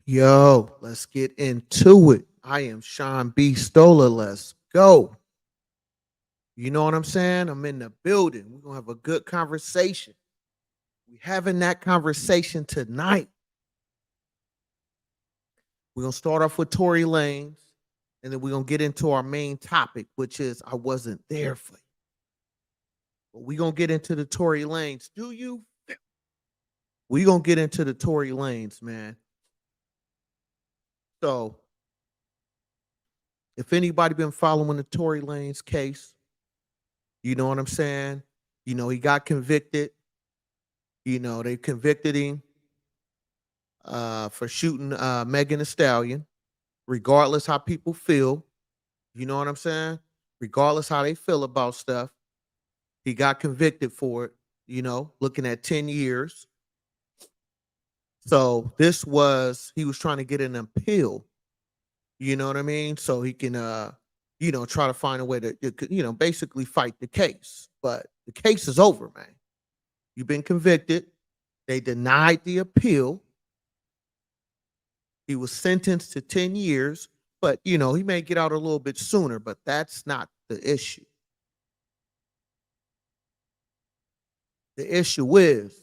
Yo, let's get into it. I am Sean B. Stoller. Let's go. You know what I'm saying? I'm in the building. We're going to have a good conversation. We're having that conversation tonight. We're going to start off with Tory Lanez, and then we're going to get into our main topic, which is I wasn't there for you. But we're going to get into the Tory Lanez. Do you? We're going to get into the Tory Lanez, man. So, if anybody been following the Tory Lanez case, you know what I'm saying? You know, he got convicted. You know, they convicted him for shooting Megan Thee Stallion, regardless how people feel. You know what I'm saying? Regardless how they feel about stuff, he got convicted for it, you know, looking at 10 years. So he was trying to get an appeal, you know what I mean? So he can, try to find a way to, basically fight the case. But the case is over, man. You've been convicted. They denied the appeal. He was sentenced to 10 years, but, he may get out a little bit sooner, but that's not the issue. The issue is,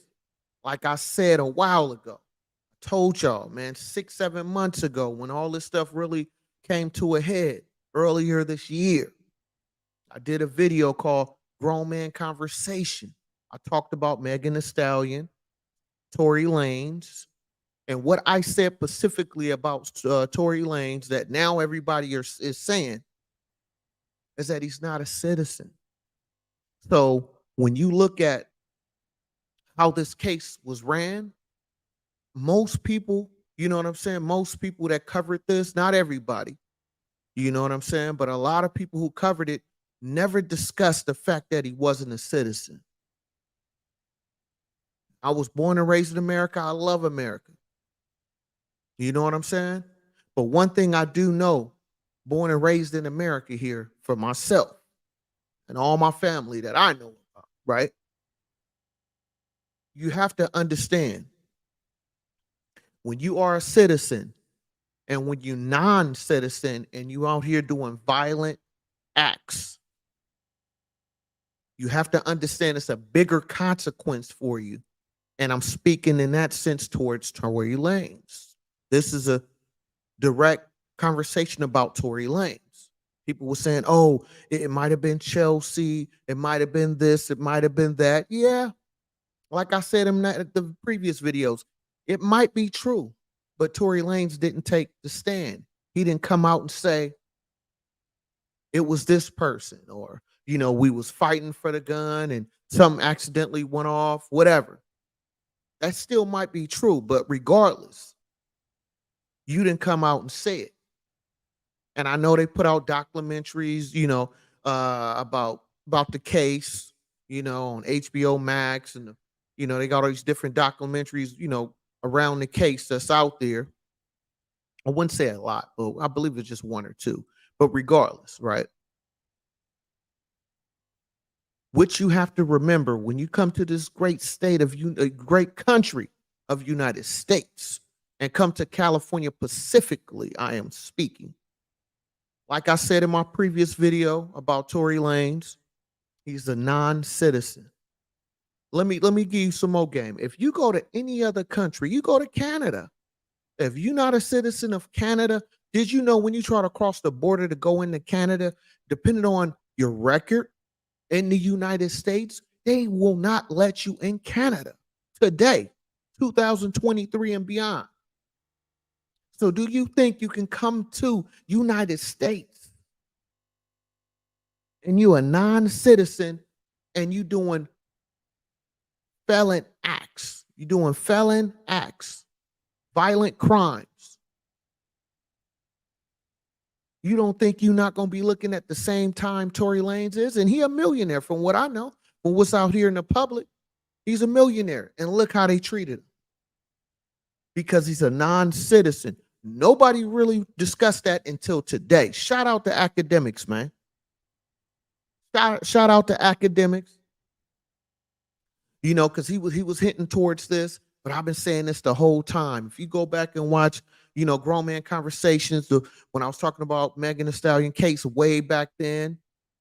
like I said a while ago, I told y'all, man, 6, 7 months ago, when all this stuff really came to a head earlier this year, I did a video called Grown Man Conversation. I talked about Megan Thee Stallion, Tory Lanez, and what I said specifically about Tory Lanez that now everybody is saying is that he's not a citizen. So when you look at how this case was ran, most people, you know what I'm saying? Most people that covered this, not everybody, you know what I'm saying? But a lot of people who covered it never discussed the fact that he wasn't a citizen. I was born and raised in America. I love America. You know what I'm saying? But one thing I do know, born and raised in America here for myself and all my family that I know about, right? You have to understand when you are a citizen and when you're non-citizen and you out here doing violent acts, you have to understand it's a bigger consequence for you. And I'm speaking in that sense towards Tory Lanez. This is a direct conversation about Tory Lanez. People were saying, oh, it might have been Chelsea. It might have been this. It might have been that. Yeah. Like I said in the previous videos, it might be true. But Tory Lanez didn't take the stand. He didn't come out and say it was this person or, we was fighting for the gun and something accidentally went off, whatever. That still might be true. But regardless, you didn't come out and say it. And I know they put out documentaries, about the case, on HBO Max, and they got all these different documentaries, around the case that's out there. I wouldn't say a lot, but I believe it's just one or two. But regardless, right? What you have to remember when you come to this great state of a great country of United States and come to California specifically, I am speaking. Like I said in my previous video about Tory Lanez, he's a non-citizen. Let me give you some more game. If you go to any other country, you go to Canada. If you're not a citizen of Canada, did you know when you try to cross the border to go into Canada, depending on your record in the United States, they will not let you in Canada today, 2023 and beyond. So do you think you can come to United States and you a non-citizen and you doing felon acts? You doing felon acts, violent crimes. You don't think you're not going to be looking at the same time Tory Lanez is? And he a millionaire from what I know. From what's out here in the public, he's a millionaire. And look how they treated him. Because he's a non-citizen. Nobody really discussed that until today. Shout out to academics, man. Shout out to academics. Because he was hinting towards this, but I've been saying this the whole time. If you go back and watch, grown man conversations. When I was talking about Megan Thee Stallion case way back then,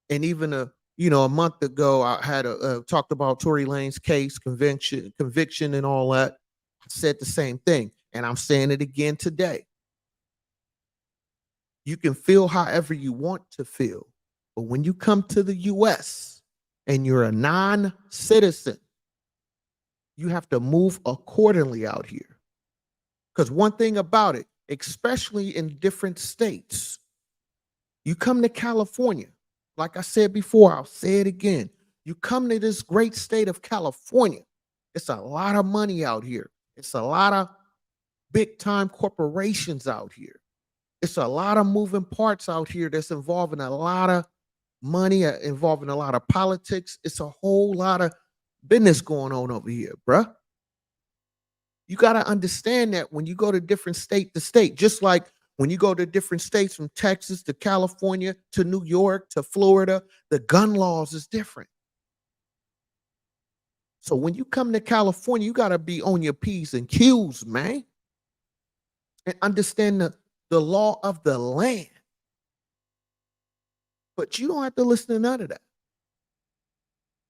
and even a month ago, I had talked about Tory Lanez case, conviction, and all that. I said the same thing, and I'm saying it again today. You can feel however you want to feel, but when you come to the U.S. and you're a non-citizen, you have to move accordingly out here. Because one thing about it, especially in different states, you come to California, like I said before, I'll say it again. You come to this great state of California, it's a lot of money out here. It's a lot of big time corporations out here. It's a lot of moving parts out here that's involving a lot of money, involving a lot of politics. It's a whole lot of business going on over here, bruh. You got to understand that when you go to different state to state, just like when you go to different states from Texas to California to New York to Florida, the gun laws is different. So when you come to California, you got to be on your P's and Q's, man, and understand the law of the land. But you don't have to listen to none of that.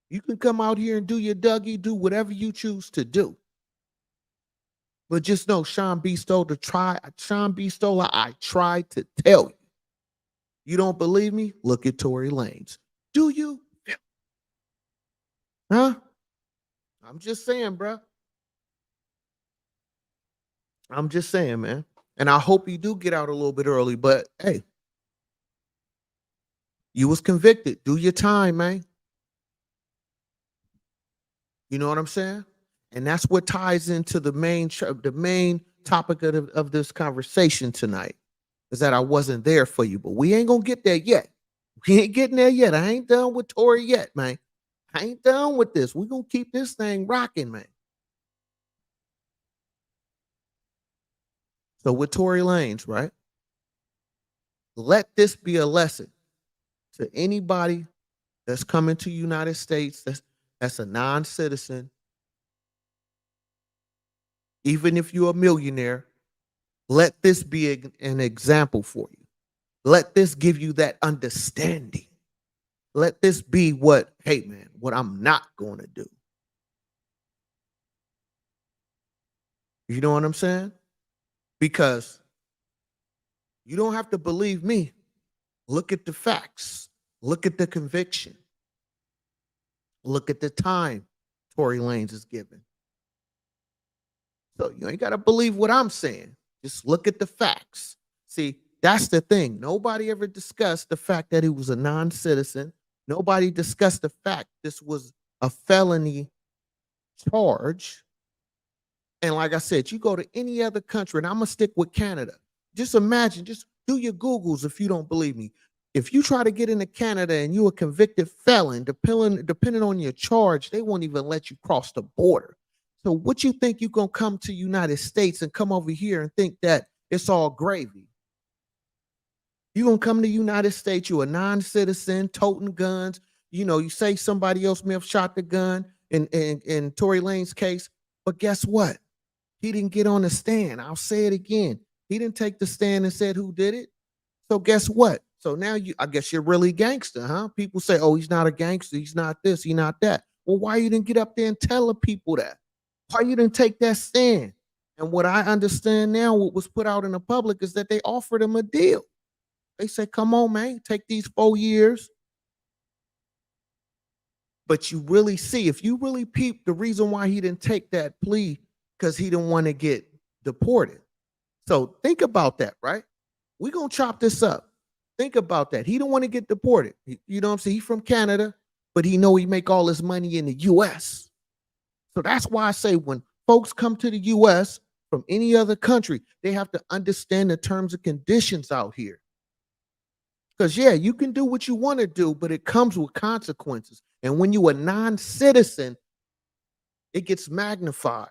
You can come out here and do your Dougie, do whatever you choose to do. But just know Sean B. Stoller, I tried to tell you. You don't believe me? Look at Tory Lanez. Do you? Huh? I'm just saying, bro. I'm just saying, man. And I hope you do get out a little bit early, but hey, you was convicted. Do your time, man. You know what I'm saying? And that's what ties into the main topic of this conversation tonight, is that I wasn't there for you, but we ain't gonna get there yet. We ain't getting there yet. I ain't done with Tory yet, man. I ain't done with this. We're gonna keep this thing rocking, man. So with Tory Lanez, right? Let this be a lesson to anybody that's coming to United States that's a non-citizen. Even if you're a millionaire, let this be an example for you. Let this give you that understanding. Let this be what I'm not going to do. You know what I'm saying? Because you don't have to believe me. Look at the facts. Look at the conviction. Look at the time Tory Lanez is given. So you ain't got to believe what I'm saying. Just look at the facts. See, that's the thing. Nobody ever discussed the fact that he was a non-citizen. Nobody discussed the fact this was a felony charge. And like I said, you go to any other country, and I'm going to stick with Canada. Just imagine, just do your Googles if you don't believe me. If you try to get into Canada and you're a convicted felon, depending on your charge, they won't even let you cross the border. So what you think you're going to come to United States and come over here and think that it's all gravy? You're going to come to United States, you're a non-citizen, toting guns. You say somebody else may have shot the gun in Tory Lanez's case, but guess what? He didn't get on the stand. I'll say it again. He didn't take the stand and said who did it. So guess what? So now I guess you're really gangster, huh? People say, oh, he's not a gangster. He's not this. He's not that. Well, why you didn't get up there and tell the people that? Why you didn't take that stand? And what I understand now, what was put out in the public is that they offered him a deal. They said, come on, man, take these 4 years. But you really see, if you really peep the reason why he didn't take that plea, because he didn't want to get deported. So think about that, right? We're going to chop this up. Think about that. He don't want to get deported. You know what I'm saying? He's from Canada, but he know he make all his money in the U.S. So that's why I say when folks come to the U.S. from any other country, they have to understand the terms and conditions out here. Because, yeah, you can do what you want to do, but it comes with consequences. And when you're a non-citizen, it gets magnified.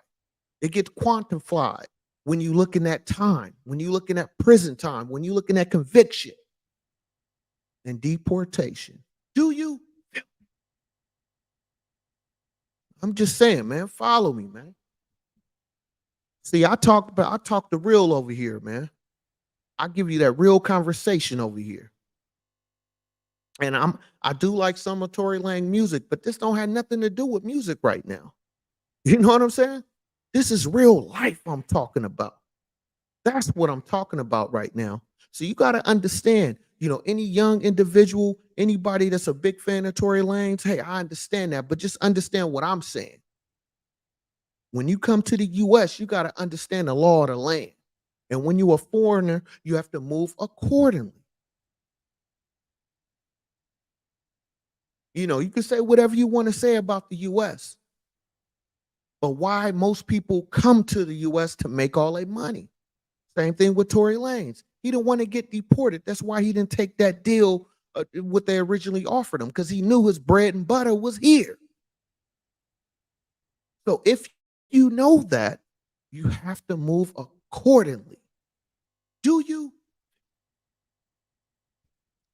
It gets quantified when you're looking at time, when you're looking at prison time, when you're looking at conviction and deportation. Do you? I'm just saying, man, follow me, man. See, I talk the real over here, man. I give you that real conversation over here. And I do like some of Tory Lang music, but this don't have nothing to do with music right now. You know what I'm saying? This is real life I'm talking about. That's what I'm talking about right now. So you got to understand, any young individual, anybody that's a big fan of Tory Lanez, hey, I understand that, but just understand what I'm saying. When you come to the US, you got to understand the law of the land. And when you're a foreigner, you have to move accordingly. You can say whatever you want to say about the US, but why most people come to the US to make all their money? Same thing with Tory Lanez. He didn't want to get deported. That's why he didn't take that deal, what they originally offered him, because he knew his bread and butter was here. So if you know that, you have to move accordingly. Do you?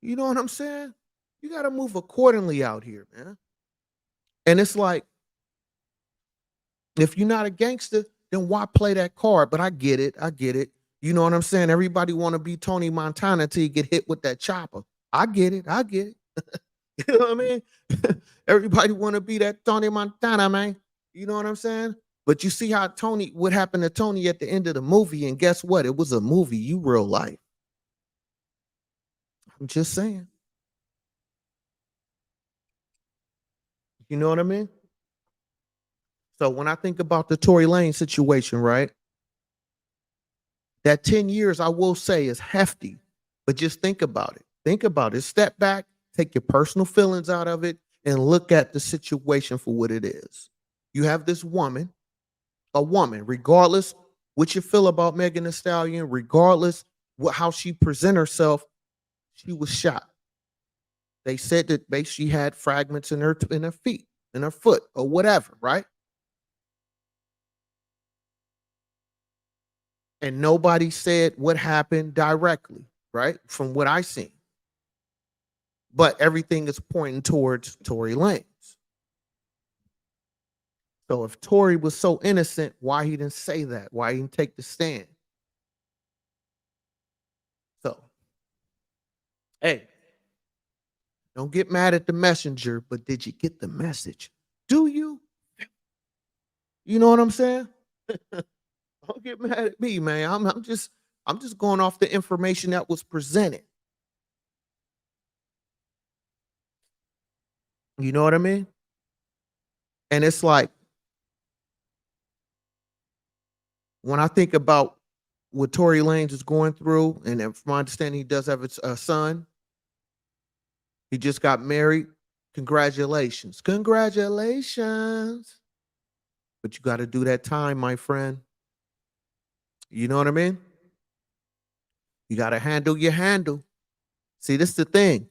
You know what I'm saying? You got to move accordingly out here, man. And it's like, if you're not a gangster, then why play that card? But I get it. I get it. You know what I'm saying? Everybody want to be Tony Montana till you get hit with that chopper. I get it. I get it. You know what I mean? Everybody want to be that Tony Montana, man. You know what I'm saying? But you see what happened to Tony at the end of the movie, and guess what? It was a movie, you real life. I'm just saying. You know what I mean? So when I think about the Tory Lane situation, right? That 10 years, I will say, is hefty, but just think about it. Think about it. Step back, take your personal feelings out of it, and look at the situation for what it is. You have this woman, a woman, regardless what you feel about Megan Thee Stallion, regardless how she present herself, she was shot. They said that she had fragments in her feet, in her foot, or whatever, right? And nobody said what happened directly, right? From what I seen. But everything is pointing towards Tory Lanez. So if Tory was so innocent, why he didn't say that? Why he didn't take the stand? So, hey, don't get mad at the messenger, but did you get the message? Do you? You know what I'm saying? Don't get mad at me, man. I'm just going off the information that was presented. You know what I mean? And it's like, when I think about what Tory Lanez is going through, and from my understanding, he does have a son. He just got married. Congratulations. Congratulations. But you got to do that time, my friend. You know what I mean? You got to handle your handle. See, this is the thing.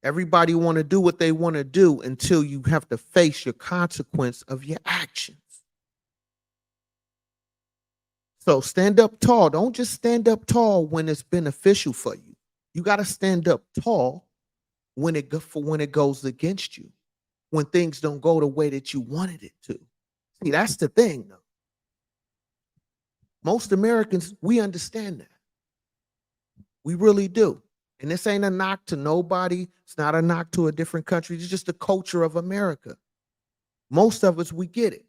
Everybody want to do what they want to do until you have to face your consequence of your actions. So stand up tall. Don't just stand up tall when it's beneficial for you. You got to stand up tall when it goes against you, when things don't go the way that you wanted it to. See, that's the thing, though. Most Americans, we understand that. We really do. And this ain't a knock to nobody. It's not a knock to a different country. It's just the culture of America. Most of us, we get it.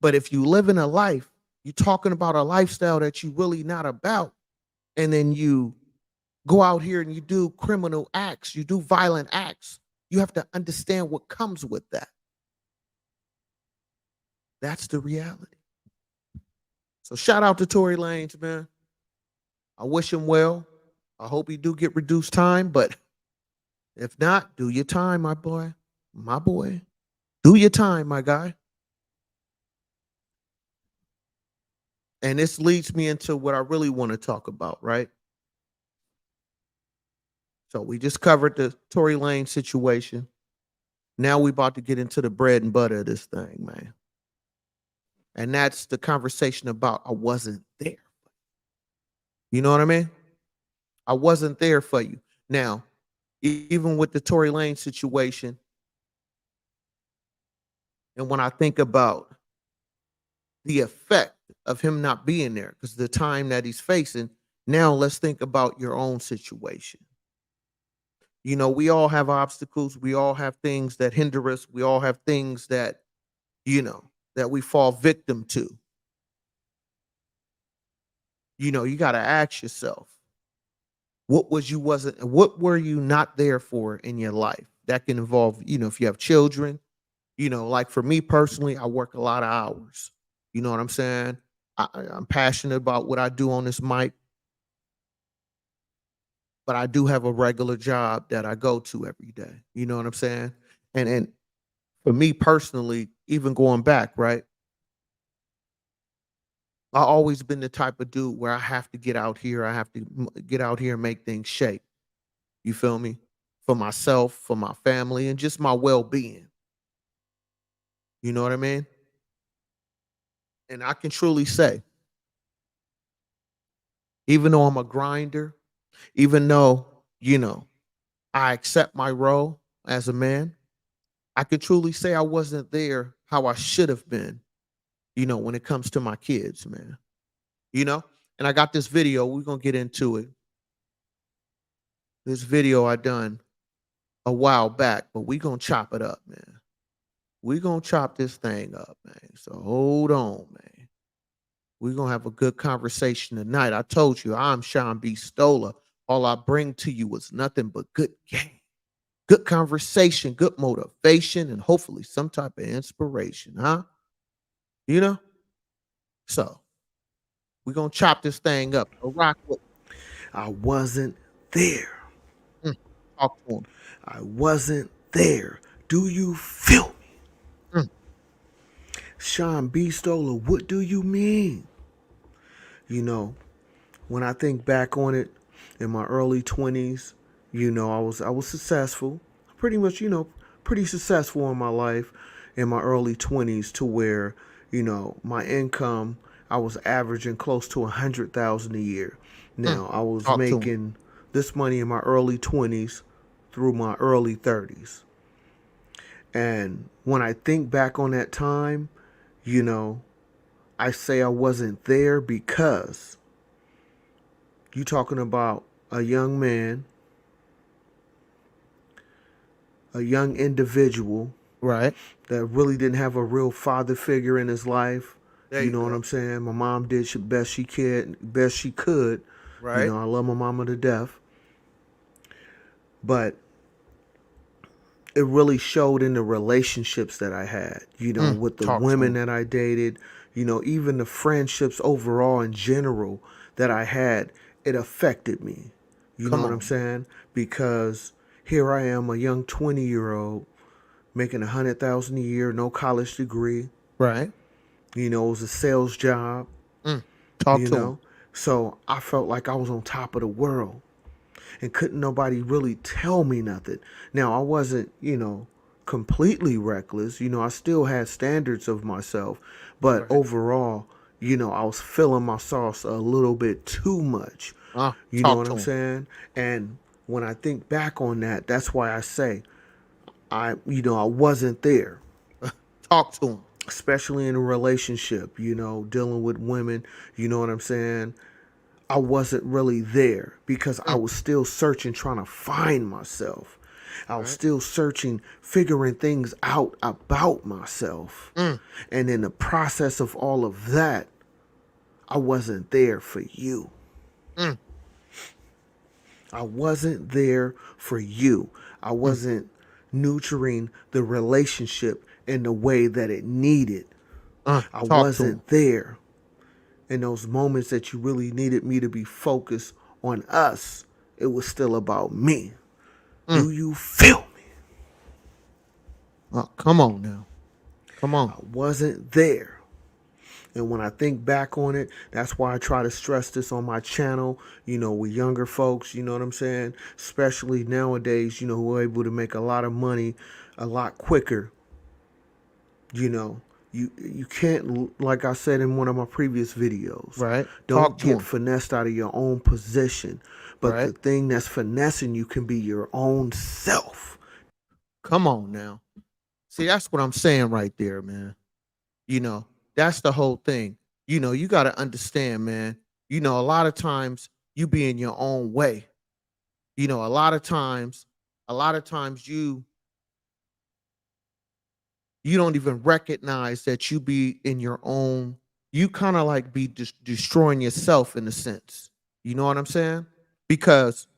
But if you live in a life, you're talking about a lifestyle that you really not about, and then you go out here and you do criminal acts, you do violent acts, you have to understand what comes with that. That's the reality. So shout out to Tory Lanez, man. I wish him well. I hope he do get reduced time, but if not, do your time, my boy. My boy. Do your time, my guy. And this leads me into what I really want to talk about, right? So we just covered the Tory Lanez situation. Now we about to get into the bread and butter of this thing, man. And that's the conversation about I wasn't there. You know what I mean? I wasn't there for you. Now, even with the Tory Lanez situation, And when I think about the effect of him not being there, because the time that he's facing, now let's think about your own situation. We all have obstacles. We all have things that hinder us. We all have things that, that we fall victim to. You got to ask yourself, what were you not there for in your life? That can involve, if you have children, like for me personally, I work a lot of hours. You know what I'm saying? I'm passionate about what I do on this mic, but I do have a regular job that I go to every day. You know what I'm saying? And for me personally, even going back, right? I always been the type of dude where I have to get out here. I have to get out here and make things shake. You feel me? For myself, for my family, and just my well being. You know what I mean? And I can truly say, even though I'm a grinder, even though, I accept my role as a man, I can truly say I wasn't there how I should have been, when it comes to my kids, man. You know? And I got this video, we're gonna get into it. This video I done a while back, but we gonna chop it up, man. We gonna chop this thing up, man. So hold on, man. We're gonna have a good conversation tonight. I told you I'm Sean B. Stola. All I bring to you is nothing but good game, good conversation, good motivation, and hopefully some type of inspiration, huh? You know? So we're gonna chop this thing up. So rock with I wasn't there. mm, talk to him. I wasn't there. Do you feel me? Mm, Sean B. Stoller, what do you mean? You know, when I think back on it in my early 20s, I was successful. Pretty much, pretty successful in my life in my early 20s to where, my income I was averaging close to 100,000 a year. mm, Now, I was talk to him. making this money in my early 20s through my early 30s. And when I think back on that time, you know, I say I wasn't there because you talking about a young man, a young individual Right. that really didn't have a real father figure in his life. There You you know what go. I'm saying? My mom did best she could, best she could. Right. I love my mama to death, but it really showed in the relationships that I had, with the Talk to women him. that I dated, even the friendships overall in general that I had, it affected me. You know Come what I'm on, man. saying? Because here I am, a young 20-year-old making 100,000 a year, no college degree. Right. It was a sales job. Mm, talk You to him. know, so I felt like I was on top of the world and couldn't nobody really tell me nothing. Now, I wasn't, completely reckless. I still had standards of myself, but Right. overall, I was feeling my sauce a little bit too much. You know Talk what to I'm him. saying? And when I think back on that, that's why I say I wasn't there, Talk to him. especially in a relationship, dealing with women, you know what I'm saying? I wasn't really there because I Mm, was still searching, trying to find myself. I was right. still searching, figuring things out about myself. Mm, And in the process of all of that, I wasn't there for you. mm, I wasn't there for you. I mm. wasn't nurturing the relationship in the way that it needed. I Talk to him. wasn't there in those moments that you really needed me to be focused on us. It was still about me. Mm. Do you feel me? Come on now. Come I on. wasn't there. And when I think back on it, that's why I try to stress this on my channel, with younger folks, you know what I'm saying? Especially nowadays, who are able to make a lot of money a lot quicker. You know, you can't, like I said in one of my previous videos, Right. Talk don't to get him. finessed out of your own position. But Right. the thing that's finessing you can be your own self. Come on now. See, that's what I'm saying right there, man. You know, that's the whole thing. You got to understand, man. A lot of times you be in your own way. A lot of times you don't even recognize that you be in your own. You kind of like be destroying yourself in a sense. You know what I'm saying? Because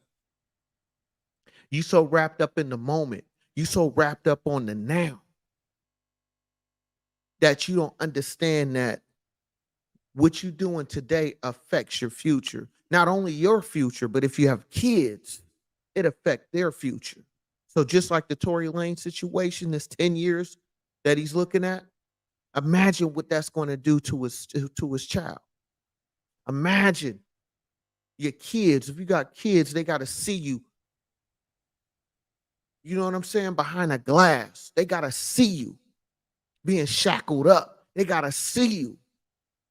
you so wrapped up in the moment, you so wrapped up on the now that you don't understand that what you doing today affects your future. Not only your future, but if you have kids, it affects their future. So just like the Tory Lane situation, this 10 years that he's looking at, imagine what that's going to do to his child. Imagine your kids. If you got kids, they got to see you. You know what I'm saying? Behind a glass, they got to see you being shackled up. They got to see you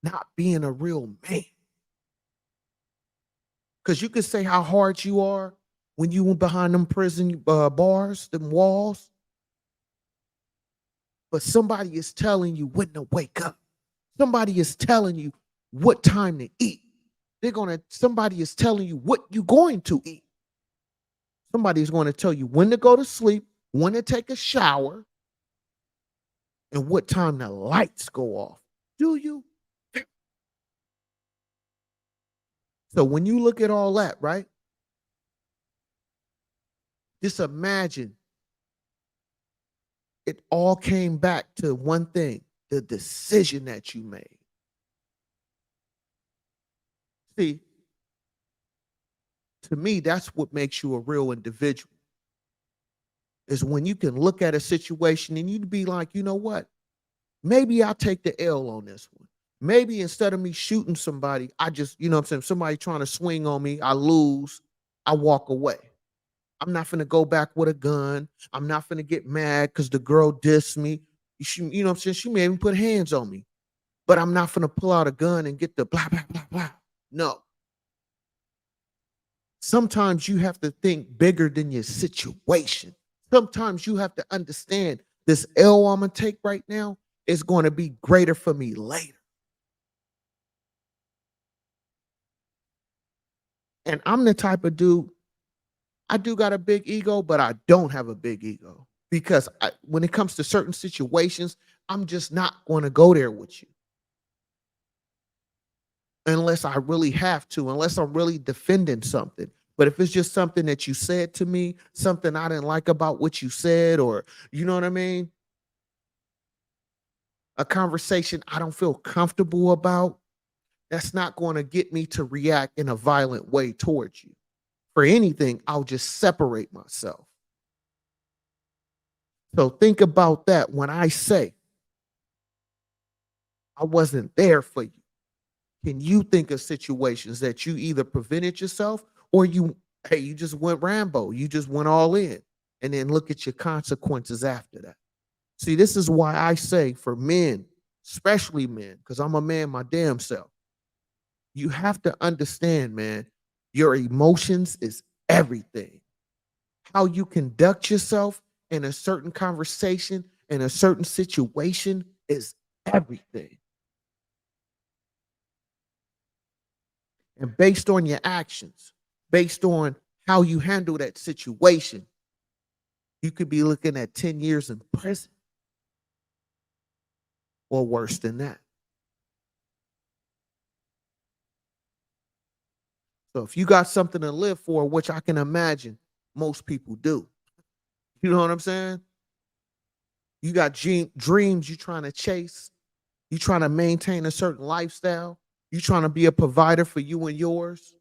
not being a real man. Because you can say how hard you are when you went behind them prison bars, them walls, but somebody is telling you when to wake up. Somebody is telling you what time to eat. Somebody is telling you what you're going to eat. Somebody is going to tell you when to go to sleep, when to take a shower, and what time the lights go off. Do you? So when you look at all that, right? Just imagine it all came back to one thing, the decision that you made. See, to me, that's what makes you a real individual. Is when you can look at a situation and you'd be like, you know what? Maybe I'll take the L on this one. Maybe instead of me shooting somebody, I just, what I'm saying, somebody trying to swing on me, I lose, I walk away. I'm not finna go back with a gun. I'm not finna get mad because the girl dissed me. What I'm saying? She may even put hands on me, but I'm not finna pull out a gun and get the blah, blah, blah, blah. No. Sometimes you have to think bigger than your situation. Sometimes you have to understand this L I'm gonna take right now is going to be greater for me later. And I'm the type of dude, I do got a big ego, but I don't have a big ego because when it comes to certain situations, I'm just not going to go there with you unless I really have to, unless I'm really defending something. But if it's just something that you said to me, something I didn't like about what you said, or you know what I mean? A conversation I don't feel comfortable about, that's not going to get me to react in a violent way towards you. For anything, I'll just separate myself. So think about that when I say I wasn't there for you. Can you think of situations that you either prevented yourself or you just went Rambo, you just went all in, and then look at your consequences after that? See, this is why I say for men, especially men, because I'm a man my damn self, you have to understand, man, your emotions is everything. How you conduct yourself in a certain conversation, in a certain situation is everything. And based on your actions, based on how you handle that situation, you could be looking at 10 years in prison or worse than that. So if you got something to live for, which I can imagine most people do, you know what I'm saying? You got dreams you trying to chase, you trying to maintain a certain lifestyle, you trying to be a provider for you and yours.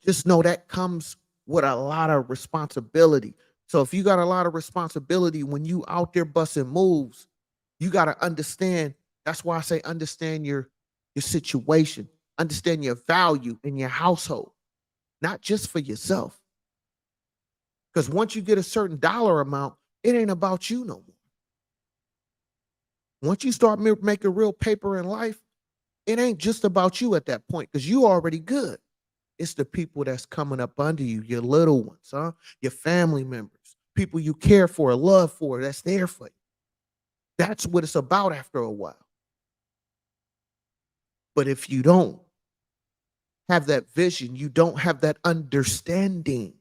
Just know that comes with a lot of responsibility. So if you got a lot of responsibility when you out there busting moves, you got to understand. That's why I say understand your situation, understand your value in your household, not just for yourself. Because once you get a certain dollar amount, it ain't about you no more. Once you start making real paper in life, it ain't just about you at that point because you already good. It's the people that's coming up under you, your little ones, huh? Your family members, people you care for, love for, that's there for you. That's what it's about after a while. But if you don't have that vision, you don't have that understanding,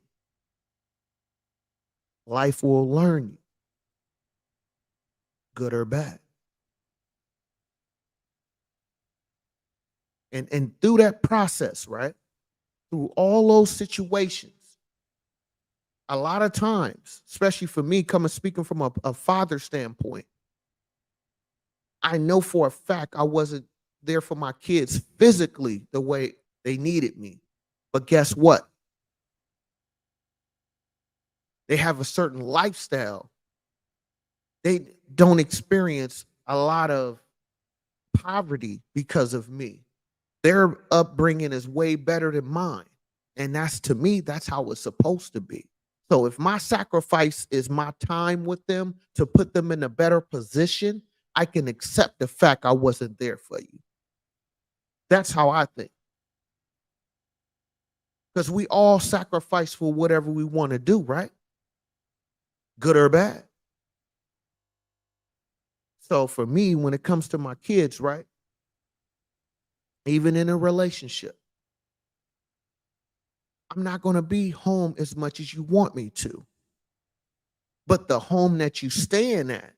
life will learn you, good or bad. And through that process, right? Through all those situations, a lot of times, especially for me, speaking from a father standpoint, I know for a fact I wasn't there for my kids physically the way they needed me. But guess what? They have a certain lifestyle. They don't experience a lot of poverty because of me. Their upbringing is way better than mine. And that's, to me, that's how it's supposed to be. So if my sacrifice is my time with them to put them in a better position, I can accept the fact I wasn't there for you. That's how I think. Because we all sacrifice for whatever we want to do, right? Good or bad. So for me, when it comes to my kids, right? Even in a relationship, I'm not going to be home as much as you want me to. But the home that you staying at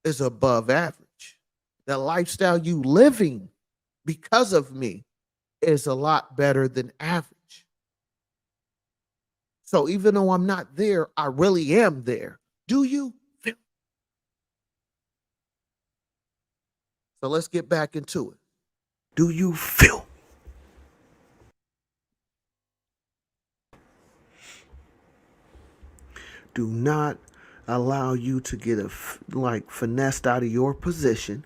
is above average. The lifestyle you living because of me is a lot better than average. So even though I'm not there, I really am there. Do you feel? So let's get back into it. Do you feel? Do not allow you to get finessed out of your position.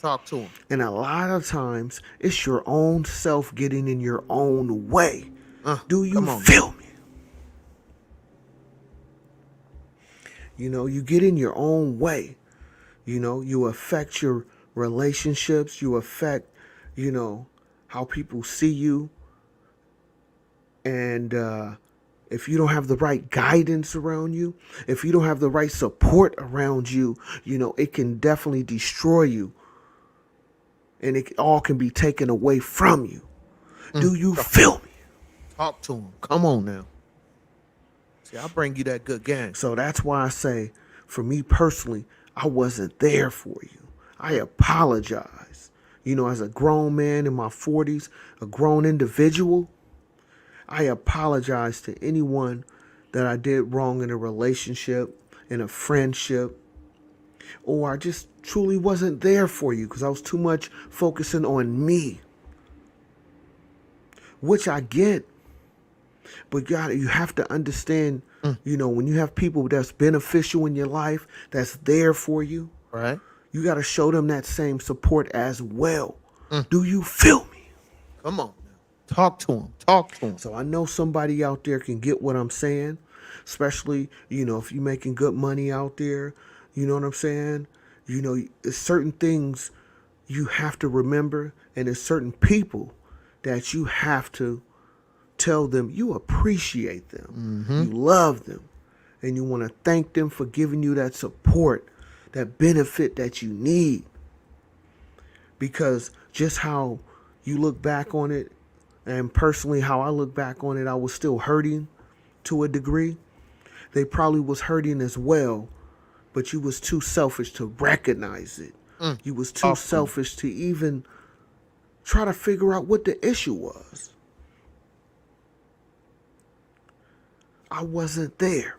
Talk to him. And a lot of times it's your own self getting in your own way. Do you feel me? You know, you get in your own way. You know, you affect your relationships. You affect, you know, how people see you. And if you don't have the right guidance around you, if you don't have the right support around you, you know, it can definitely destroy you. And it all can be taken away from you. Do you feel me? Talk to him. Come on now. See, I'll bring you that good game. So that's why I say, for me personally, I wasn't there for you. I apologize. You know, as a grown man in my 40s, a grown individual, I apologize to anyone that I did wrong in a relationship, in a friendship, or I just truly wasn't there for you because I was too much focusing on me, which I get. But God, you have to understand, you know, when you have people that's beneficial in your life, that's there for you, right? You got to show them that same support as well. Do you feel me? Come on now. Talk to him. Talk to him. So I know somebody out there can get what I'm saying, especially, you know, if you're making good money out there, you know what I'm saying? You know, there's certain things you have to remember, and there's certain people that you have to tell them you appreciate them, you love them, and you want to thank them for giving you that support, that benefit that you need. Because just how you look back on it, and personally how I look back on it, I was still hurting to a degree. They probably was hurting as well, but you was too selfish to recognize it. You was too selfish to even try to figure out what the issue was. I wasn't there.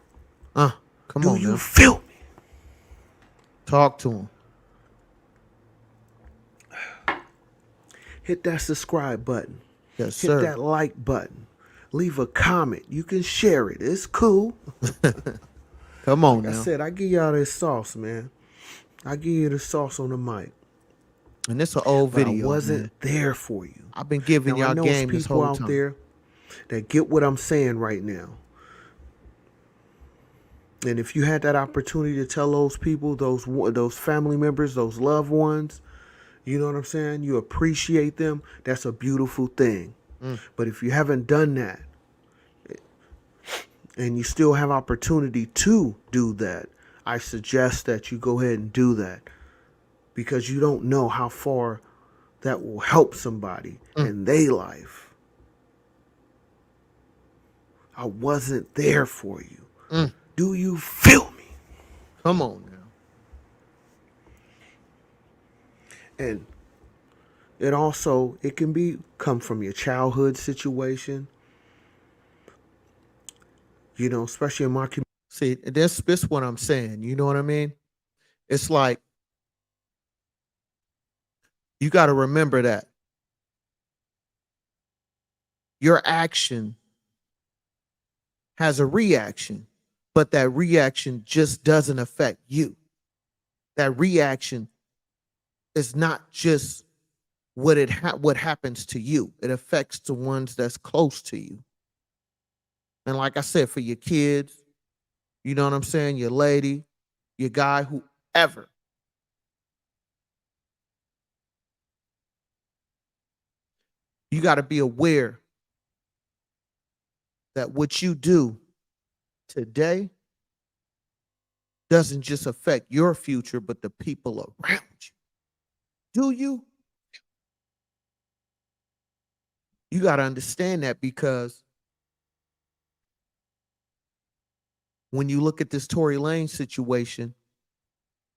Come on, Do you now. feel me? Talk to him. Hit that subscribe button. Yes, Hit sir. that like button. Leave a comment. You can share it. It's cool. Come on Like now. I said, I give y'all this sauce, man. I give you the sauce on the mic. And this an old But video, I wasn't man. there for you. I've been giving Now, I y'all know game it's this people whole out time. there that get what I'm saying right now. And if you had that opportunity to tell those people, those family members, those loved ones, you know what I'm saying? You appreciate them. That's a beautiful thing. But if you haven't done that, and you still have opportunity to do that, I suggest that you go ahead and do that, because you don't know how far that will help somebody Mm, in their life. I wasn't there for you. mm. Do you feel me? Come on now. And it can be come from your childhood situation, especially in my community. See, this what I'm saying. You know what I mean? It's like you got to remember that your action has a reaction, but that reaction just doesn't affect you. That reaction is not just what happens to you. It affects the ones that's close to you. And like I said, for your kids, you know what I'm saying, your lady, your guy, whoever, you got to be aware that what you do today doesn't just affect your future, but the people around you. Do you? You got to understand that, because when you look at this Tory Lanez situation,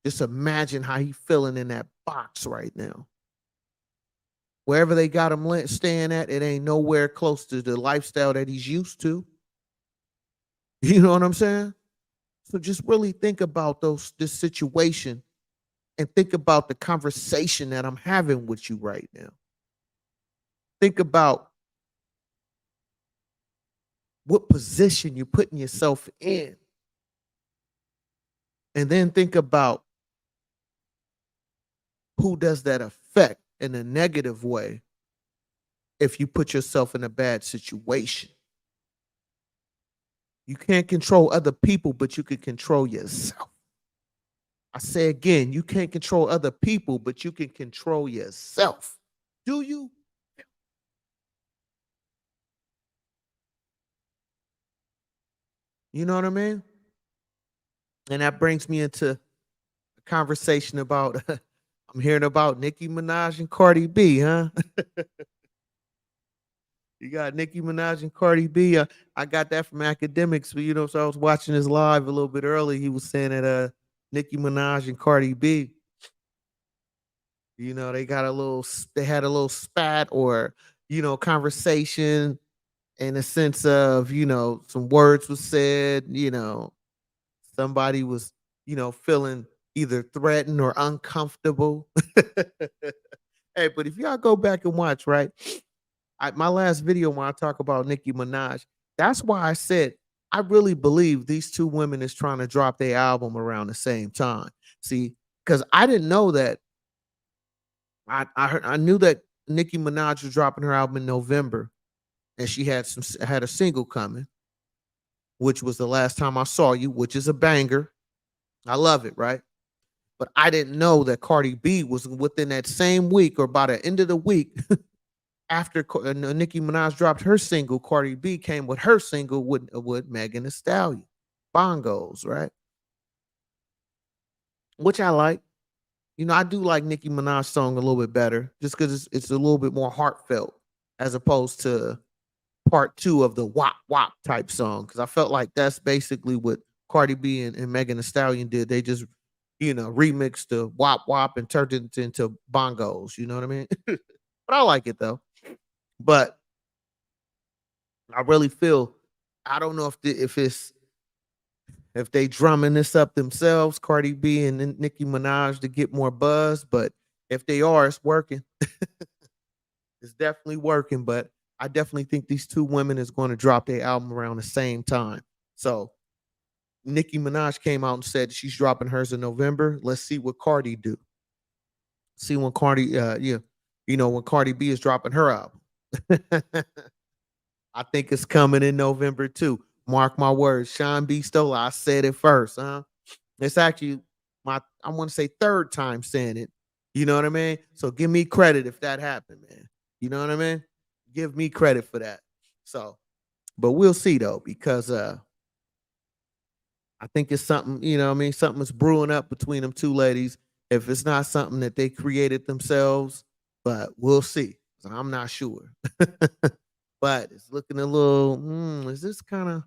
just imagine how he's feeling in that box right now. Wherever they got him staying at, it ain't nowhere close to the lifestyle that he's used to. You know what I'm saying? So just really think about this situation, and think about the conversation that I'm having with you right now. Think about what position you're putting yourself in. And then think about who does that affect in a negative way if you put yourself in a bad situation. You can't control other people, but you can control yourself. I say again, you can't control other people, but you can control yourself. Do you? You know what I mean? And that brings me into a conversation about I'm hearing about Nicki Minaj and Cardi B, huh? You got Nicki Minaj and Cardi B. I got that from academics, but so I was watching this live a little bit early. He was saying that Nicki Minaj and Cardi B, they had a little spat, or conversation, in a sense of, some words was said, somebody was, feeling either threatened or uncomfortable. Hey, but if y'all go back and watch, right? My last video when I talk about Nicki Minaj, that's why I said I really believe these two women is trying to drop their album around the same time. See, because I didn't know that. I knew that Nicki Minaj was dropping her album in November, and she had a single coming, which was The Last Time I Saw You, which is a banger. I love it, right? But I didn't know that Cardi B was within that same week, or by the end of the week, after Nicki Minaj dropped her single, Cardi B came with her single with Megan Thee Stallion, Bongos, right? Which I like. I do like Nicki Minaj's song a little bit better, just because it's a little bit more heartfelt, as opposed to part two of the WAP WAP type song. Because I felt like that's basically what Cardi B and Megan Thee Stallion did. They just remixed the WAP WAP and turned it into bongos. You know what I mean? But I like it though. But I really feel, I don't know if they drumming this up themselves, Cardi B and Nicki Minaj, to get more buzz. But if they are, it's working. It's definitely working. But I definitely think these two women is going to drop their album around the same time. So Nicki Minaj came out and said she's dropping hers in November. Let's see what Cardi do. See when Cardi, when Cardi B is dropping her album. I think it's coming in November too. Mark my words. Sean B. Stoller, I said it first, huh? It's actually I want to say third time saying it. You know what I mean? So give me credit if that happened, man. You know what I mean? Give me credit for that. So, but we'll see though, because I think it's something, you know what I mean? Something is brewing up between them two ladies. If it's not something that they created themselves, but we'll see. So I'm not sure. But it's looking a little, is this kind of,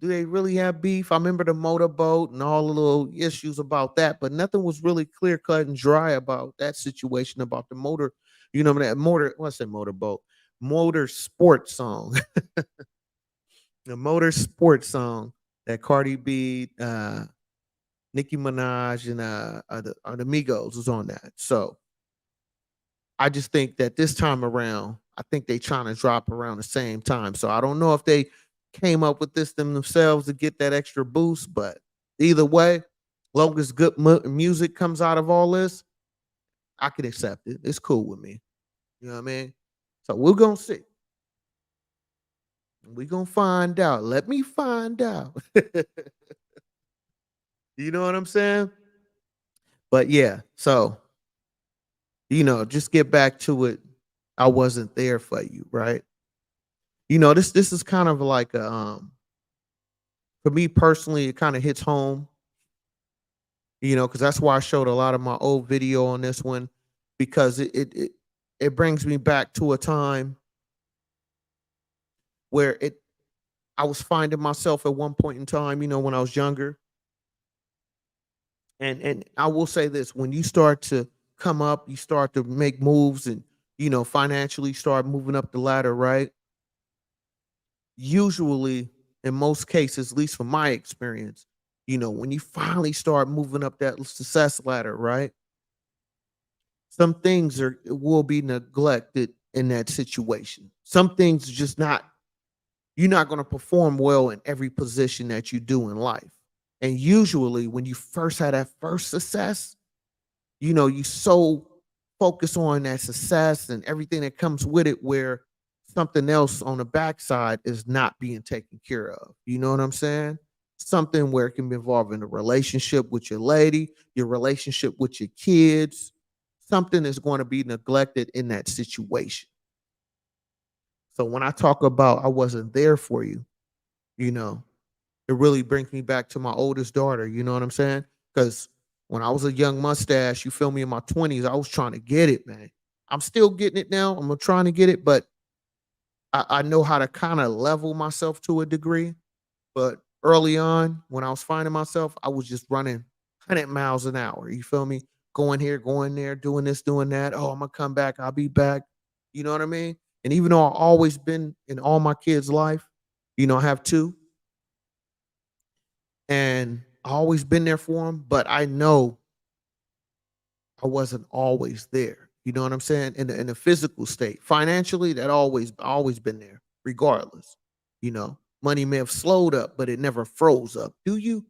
do they really have beef? I remember the motorboat and all the little issues about that, but nothing was really clear cut and dry about that situation about the motor, that motor, what's that motorboat? Motor sports song. The motor sports song that Cardi B, Nicki Minaj, and the Migos was on that. So I just think that this time around, I think they trying to drop around the same time. So I don't know if they came up with this themselves to get that extra boost, but either way, long as good music comes out of all this, I can accept it. It's cool with me. You know what I mean? So we're gonna see. We're gonna find out. Let me find out. You know what I'm saying? But yeah, so just get back to it. I wasn't there for you, right? This is kind of like a for me personally, it kind of hits home, because that's why I showed a lot of my old video on this one, because it brings me back to a time where it I was finding myself at one point in time, when I was younger. And I will say this, when you start to come up, you start to make moves and financially start moving up the ladder, right? Usually, in most cases, at least from my experience, when you finally start moving up that success ladder, right? Some things will be neglected in that situation. Some things are just not, you're not going to perform well in every position that you do in life. And usually when you first had that first success, you so focus on that success and everything that comes with it, where something else on the backside is not being taken care of. You know what I'm saying? Something where it can be involved in a relationship with your lady, your relationship with your kids. Something is going to be neglected in that situation. So when I talk about I wasn't there for you, you know, it really brings me back to my oldest daughter. You know what I'm saying? Because when I was a young mustache, you feel me, in my 20s, I was trying to get it, man. I'm still getting it now. I'm trying to get it, but I know how to kind of level myself to a degree. But early on, when I was finding myself, I was just running 100 miles an hour. You feel me? Going here, going there, doing this, doing that. Oh, I'm gonna come back. I'll be back. You know what I mean? And even though I've always been in all my kids' life, I have two, and I always been there for them. But I know I wasn't always there. You know what I'm saying? In the physical state, financially, that always been there, regardless. Money may have slowed up, but it never froze up. Do you?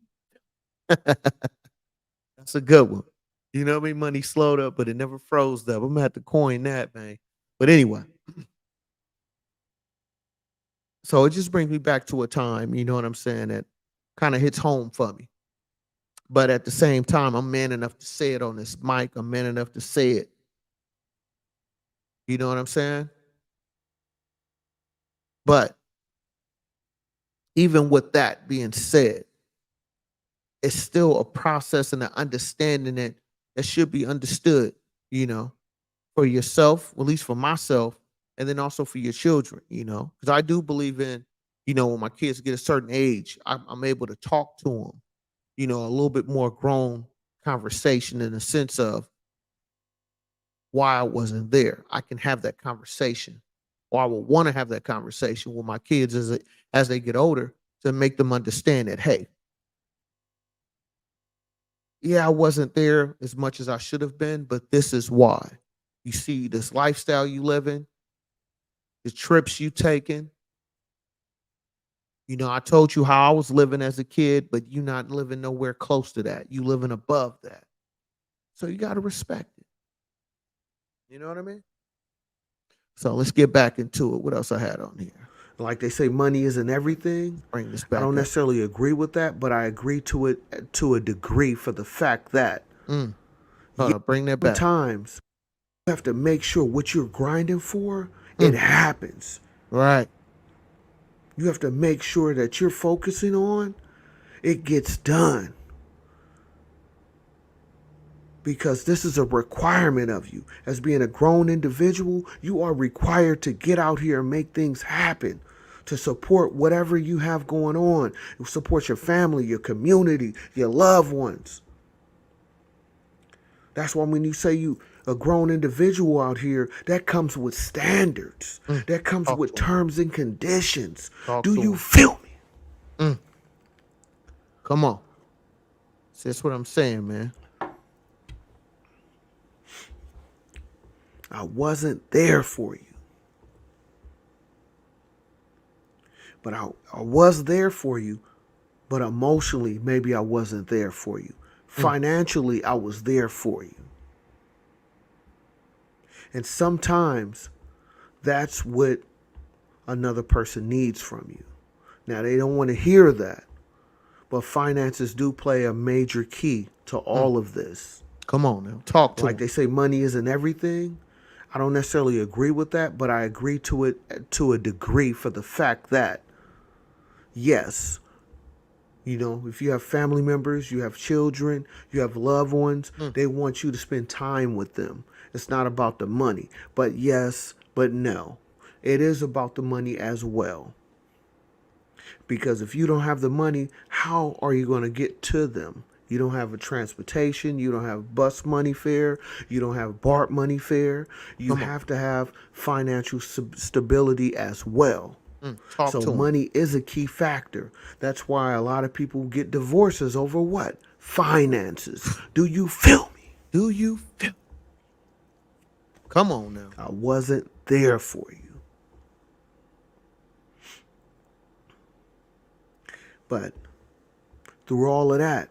That's a good one. You know what I mean? Money slowed up, but it never froze up. I'm gonna have to coin that, man. But anyway, so it just brings me back to a time, you know what I'm saying, that kind of hits home for me. But at the same time, I'm man enough to say it on this mic. I'm man enough to say it. You know what I'm saying? But even with that being said, it's still a process and an understanding that should be understood, you know, for yourself, at least for myself, and then also for your children, because I do believe in, when my kids get a certain age, I'm able to talk to them, a little bit more grown conversation in the sense of why I wasn't there. I can have that conversation, or I will want to have that conversation with my kids as they get older, to make them understand that, hey, yeah, I wasn't there as much as I should have been, but this is why. You see, this lifestyle you live in, the trips you taking. I told you how I was living as a kid, but you not living nowhere close to that. You living above that. So you got to respect it. You know what I mean? So let's get back into it. What else I had on here? Like they say, money isn't everything. Bring this I back don't up. necessarily agree with that, but I agree to it to a degree, for the fact that Hold on, bring that back. sometimes you have to make sure what you're grinding for, it Mm. happens. Right. You have to make sure that you're focusing on It gets done because this is a requirement of you. As being a grown individual, you are required to get out here and make things happen, to support whatever you have going on, support your family, your community, your loved ones. That's why when you say you a grown individual out here, that comes with standards. Mm. That comes Talk with to him. terms and conditions. Talk Do to you him. feel me? Mm. Come on. See, that's what I'm saying, man. I wasn't there for you. But I was there for you, but emotionally, maybe I wasn't there for you. Mm. Financially, I was there for you. And sometimes that's what another person needs from you. Now, they don't want to hear that, but finances do play a major key to Mm. all of this. Come on now. Talk to Like him. they say, money isn't everything. I don't necessarily agree with that, but I agree to it to a degree for the fact that, yes, you know, if you have family members, you have children, you have loved ones, Mm. they want you to spend time with them. It's not about the money. But yes, but no. It is about the money as well. Because if you don't have the money, how are you going to get to them? You don't have a transportation, you don't have bus money fare, you don't have BART money fare. You Come on. have to have financial stability as well. Mm. Talk So to him. money is a key factor. That's why a lot of people get divorces over what? Finances. Do you feel me? Do you feel? Come on now. I wasn't there for you. But through all of that,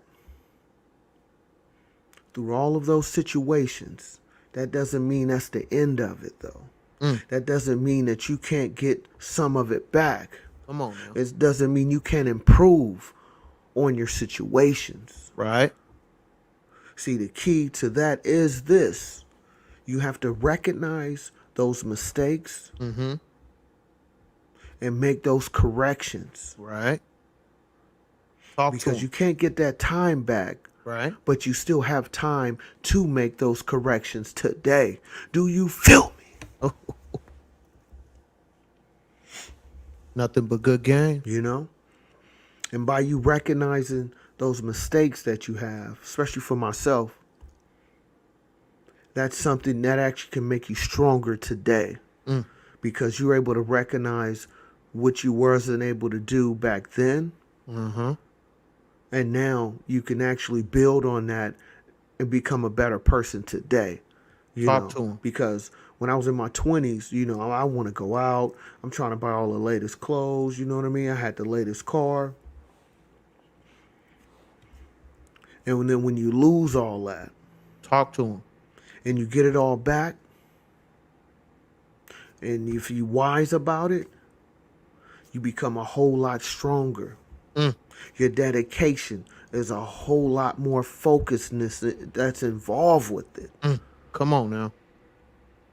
through all of those situations, that doesn't mean that's the end of it, though. Mm. That doesn't mean that you can't get some of it back. Come on now. It doesn't mean you can't improve on your situations. Right. See, the key to that is this: you have to recognize those mistakes Mm-hmm. and make those corrections, Right. Talk to because you him. can't get that time back, Right. but you still have time to make those corrections today. Do you feel me? Oh, nothing but good game. You know? And by you recognizing those mistakes that you have, especially for myself, that's something that actually can make you stronger today, Mm. because you're able to recognize what you wasn't able to do back then, Mm-hmm. and now you can actually build on that and become a better person today. Talk to him. Because when I was in my 20s, I want to go out. I'm trying to buy all the latest clothes, you know what I mean? I had the latest car. And then when you lose all that Talk to him. and you get it all back, and if you wise about it, you become a whole lot stronger. Mm. Your dedication is a whole lot more focusedness that's involved with it. Mm. Come on now.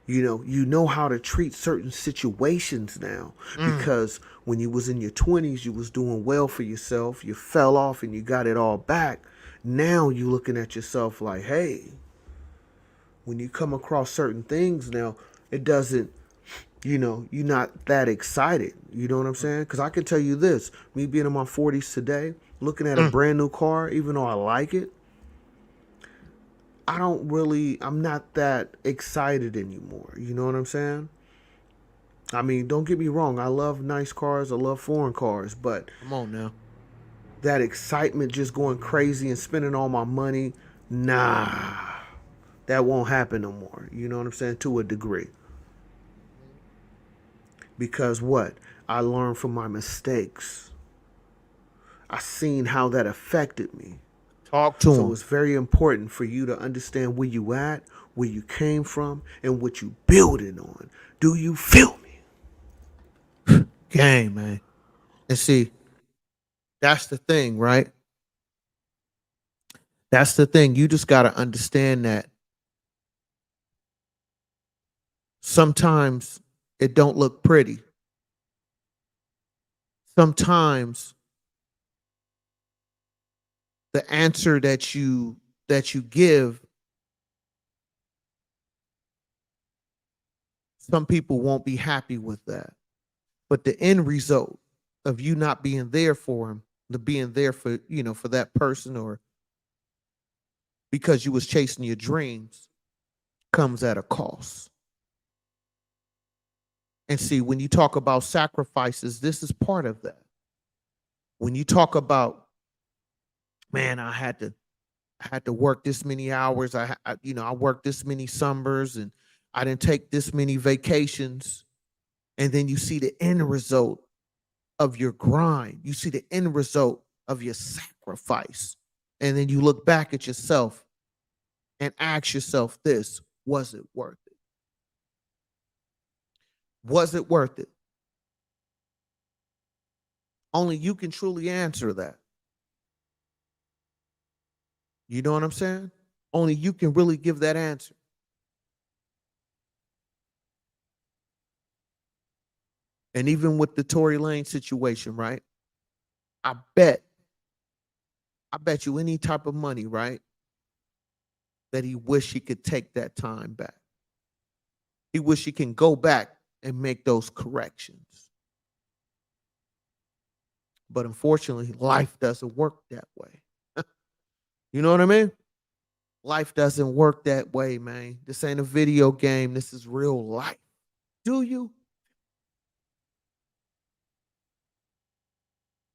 You know how to treat certain situations now, Mm. because when you was in your 20s, you was doing well for yourself. You fell off and you got it all back. Now you looking at yourself like, hey, when you come across certain things now, it doesn't, you're not that excited. You know what I'm saying? Because I can tell you this, me being in my 40s today, looking at a Mm. brand new car, even though I like it, I'm not that excited anymore. You know what I'm saying? I mean, don't get me wrong. I love nice cars. I love foreign cars. But Come on now. that excitement just going crazy and spending all my money, nah, that won't happen no more. You know what I'm saying? To a degree. Because what? I learned from my mistakes. I seen how that affected me. Talk to So him. it's very important for you to understand where you at, where you came from, and what you building on. Do you feel me? Game, man. And see, that's the thing, right? That's the thing. You just got to understand that sometimes it don't look pretty. Sometimes the answer that you give, some people won't be happy with that. But the end result of you not being there for them, the being there for, for that person, or because you was chasing your dreams, comes at a cost. And see, when you talk about sacrifices, this is part of that. When you talk about, man, I had to work this many hours. I worked this many summers, and I didn't take this many vacations. And then you see the end result of your grind. You see the end result of your sacrifice. And then you look back at yourself and ask yourself this: was it worth it? Was it worth it? Only you can truly answer that. You know what I'm saying? Only you can really give that answer. And even with the Tory Lane situation, right? I bet, I bet you any type of money, right? That he wish he could take that time back. He wish he can go back and make those corrections. But unfortunately, life doesn't work that way. You know what I mean? Life doesn't work that way, man. This ain't a video game. This is real life. Do you?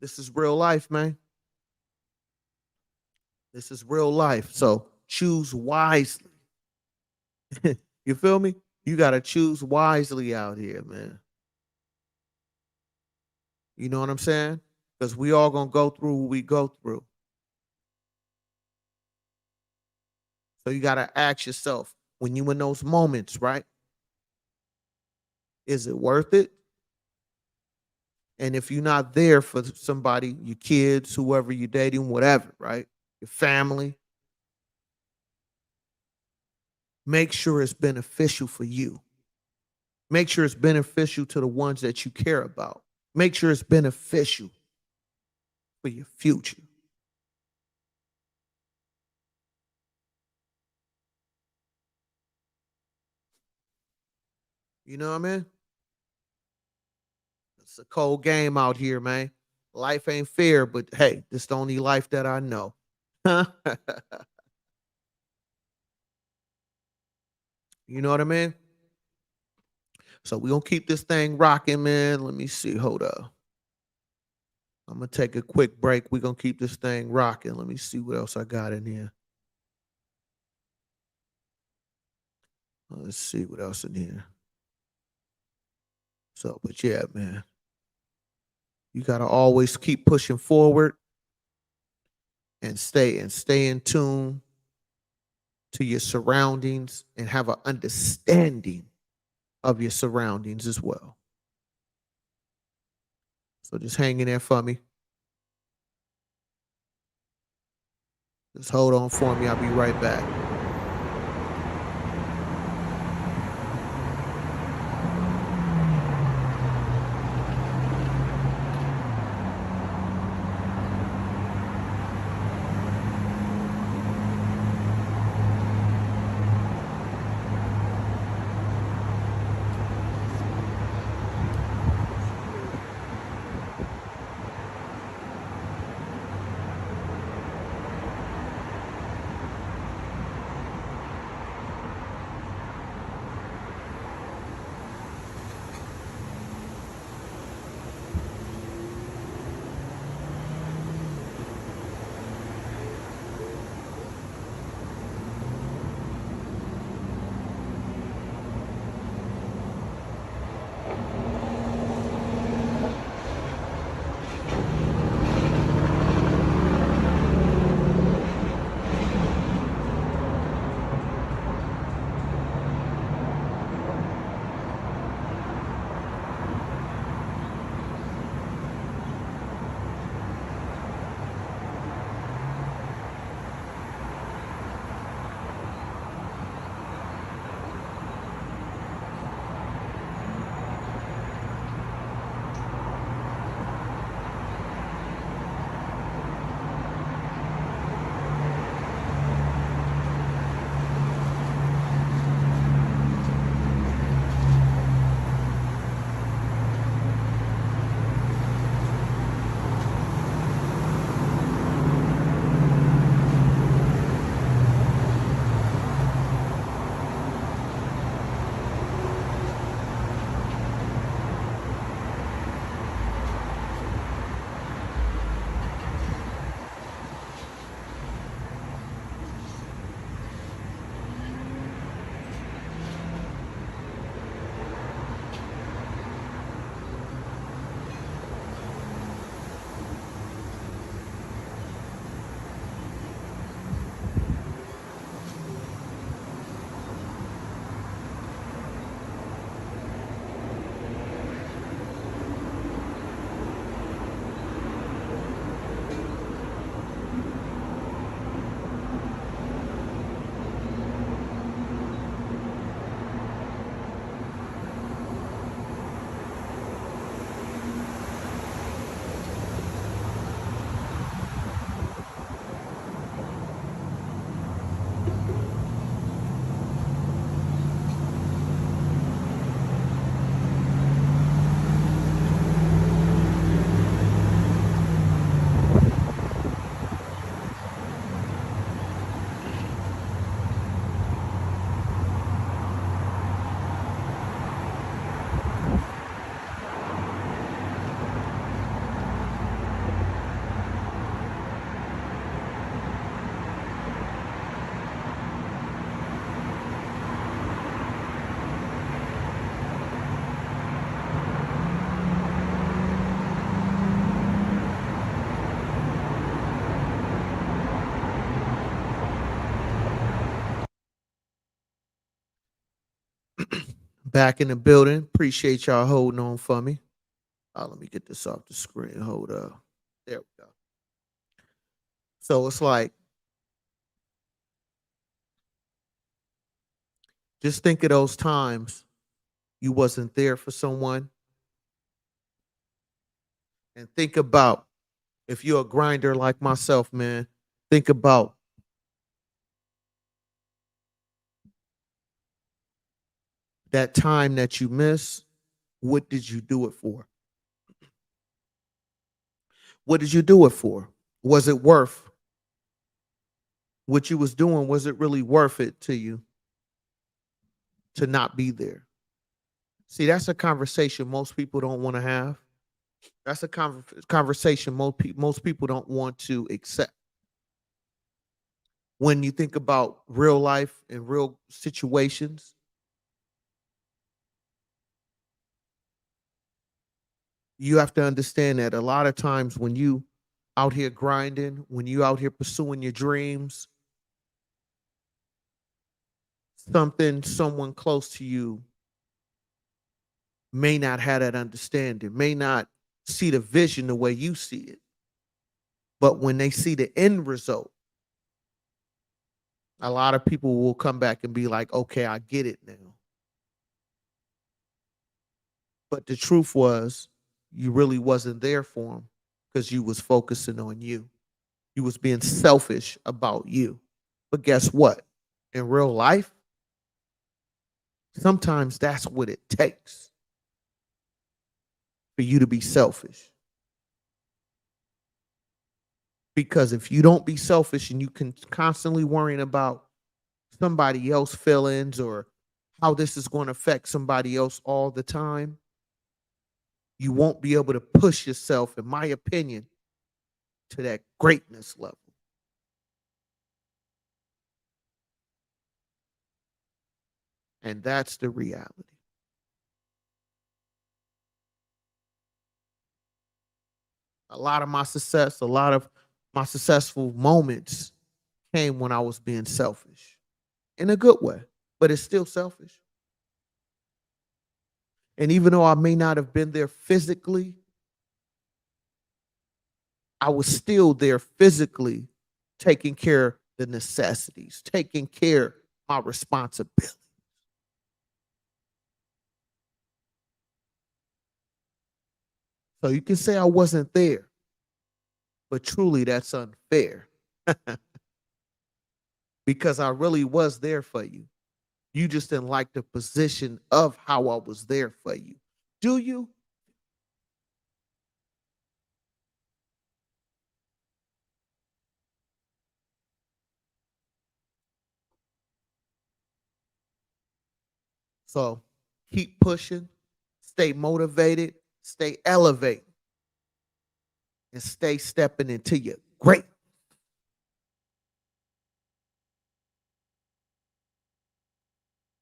This is real life, man. This is real life. So choose wisely. You feel me? You got to choose wisely out here, man. You know what I'm saying? Because we all going to go through what we go through. So you got to ask yourself, when you in those moments, right? Is it worth it? And if you're not there for somebody, your kids, whoever you're dating, whatever, right? Your family, make sure it's beneficial for you. Make sure it's beneficial to the ones that you care about. Make sure it's beneficial for your future. You know what I mean? It's a cold game out here, man. Life ain't fair, but hey, this the only life that I know. You know what I mean? So we gonna keep this thing rocking, man. Let me see. Hold up. I'm gonna take a quick break. We gonna keep this thing rocking. Let me see what else I got in here. Let's see what else in here. So, but yeah, man, you gotta always keep pushing forward and stay in tune to your surroundings and have an understanding of your surroundings as well. So just hang in there for me. Just hold on for me. I'll be right back. Back in the building. Appreciate y'all holding on for me. Let me get this off the screen. Hold up. There we go. So it's like, just think of those times you wasn't there for someone, and think about, if you're a grinder like myself, man, think about that time that you miss. What did you do it for? What did you do it for? Was it worth what you was doing? Was it really worth it to you to not be there? See, that's a conversation most people don't want to have. That's a conversation most people don't want to accept. When you think about real life and real situations, you have to understand that a lot of times when you out here grinding, when you out here pursuing your dreams, someone close to you may not have that understanding, may not see the vision the way you see it. But when they see the end result, a lot of people will come back and be like, okay, I get it now. But the truth was, you really wasn't there for them because you was focusing on you. You was being selfish about you. But guess what? In real life, sometimes that's what it takes for you to be selfish. Because if you don't be selfish and you can constantly worrying about somebody else's feelings or how this is going to affect somebody else all the time, you won't be able to push yourself, in my opinion, to that greatness level. And that's the reality. A lot of my success, a lot of my successful moments came when I was being selfish in a good way, but it's still selfish. And even though I may not have been there physically, I was still there physically, taking care of the necessities, taking care of my responsibility. So you can say I wasn't there, but truly that's unfair because I really was there for you. You just didn't like the position of how I was there for you. Do you? So keep pushing, stay motivated, stay elevated, and stay stepping into your great